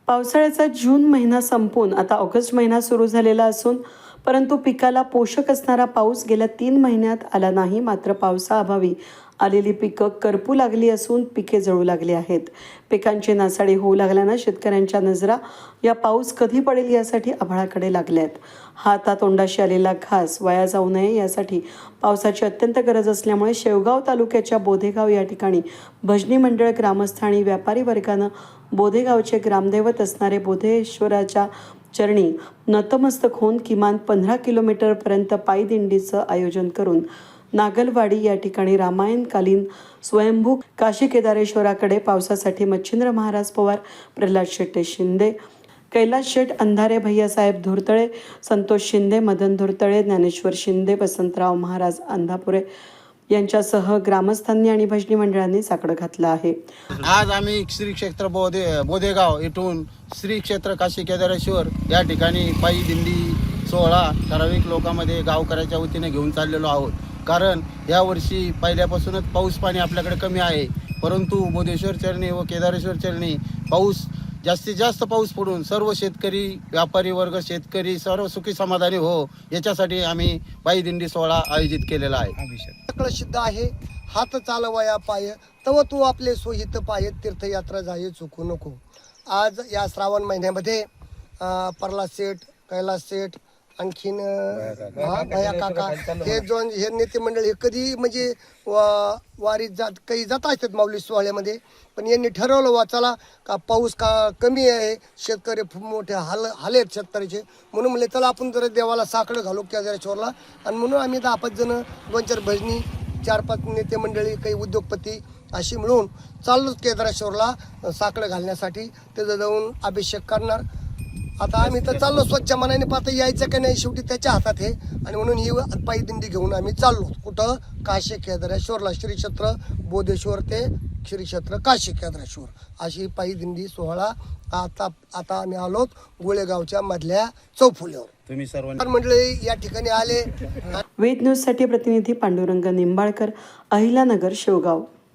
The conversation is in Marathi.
पावसाळ्याचा जून महिना संपून आता ऑगस्ट महिना सुरू झालेला असून परंतु पिकाला पोषक असणारा पाऊस गेल्या 3 महिन्यात आला नाही. मात्र पावसाअभावी आलेली पिकं करपू लागली असून पिके जळू लागली आहेत. पिकांची नासाडी होऊ लागल्यानं शेतकऱ्यांच्या नजरा या पाऊस कधी पडेल यासाठी आभाळाकडे लागल्यात. हातातोंडाशी आलेला घास वाया जाऊ नये यासाठी पावसाची अत्यंत गरज असल्यामुळे शेवगाव तालुक्याच्या बोधेगाव या ठिकाणी भजनी मंडळ, ग्रामस्थ आणि व्यापारी वर्गानं बोधेगावचे ग्रामदैवत असणारे बोधेश्वराच्या चरणी नतमस्तक होऊन किमान 15 किलोमीटरपर्यंत पायी दिंडीचं आयोजन करून नागलवाडी या ठिकाणी रामायणकालीन स्वयंभू काशी केदारेश्वराकडे पावसासाठी मच्छिंद्र महाराज पवार, प्रल्हाद शेट्टे शिंदे, कैलास शेठ अंधारे, भैयासाहेब धुरतळे, संतोष शिंदे, मदन धुरतळे, ज्ञानेश्वर शिंदे, वसंतराव महाराज अंधापुरे यांच्यासह ग्रामस्थांनी आणि भजनी मंडळांनी साकडं घातलं आहे. आज आम्ही श्री क्षेत्र बोधेगाव येथून श्री क्षेत्र काशी केदारेश्वर या ठिकाणी पायी दिंडी सोहळा ठराविक लोकांमध्ये गावकऱ्याच्या वतीने घेऊन चाललेलो आहोत. कारण यावर्षी पहिल्यापासूनच पाऊस पाणी आपल्याकडे कमी आहे, परंतु बोधेश्वर चरणी व केदारेश्वर चरणी पाऊस जास्तीत जास्त पाऊस पडून सर्व शेतकरी, व्यापारी वर्ग, शेतकरी सर्व सुखी समाधानी हो याच्यासाठी आम्ही पायी दिंडी सोहळा आयोजित केलेला आहे. सकळ सिद्ध आहे, हात चालवया पाय तव तू आपले सोहित पाय, तीर्थयात्रा जाये चुकू नको. आज या श्रावण महिन्यामध्ये प्रल्हाद शेठ, कैलास शेठ, आणखीन भया काका हे नेते मंडळ हे कधी म्हणजे वारीत काही जात असतात माऊली सोहळ्यामध्ये, पण यांनी ठरवलं चला का पाऊस कमी आहे, शेतकरी मोठे हाल आहेत शेतकऱ्याचे, म्हणून म्हणले चला आपण जरा देवाला साकडं घालू केदारेश्वरला. आणि म्हणून आम्ही 10-5 जण, 2-4 भजनी, 4-5 नेते मंडळी, काही उद्योगपती अशी मिळून चाललो केदारेश्वरला साकडं घालण्यासाठी. तिथं जाऊन अभिषेक करणार. आता आम्ही तर चाललो स्वच्छ मनाने, पाहता यायचं का नाही शेवटी त्याच्या हातात आहे. आणि म्हणून ही पायी दिंडी घेऊन आम्ही चाललो कुठं, काशी केदारेश्वरला, श्री क्षेत्र बोधेश्वर ते श्री क्षेत्र काशी केदारेश्वर अशी पायी दिंडी सोहळा. आता आम्ही आलोत गोळेगावच्या मधल्या चौफुल्यावर. तुम्ही सर्वांनी मंडळी या ठिकाणी आले. वेद न्यूजसाठी प्रतिनिधी पांडुरंग निंबाळकर, अहिल्यानगर, शेवगाव.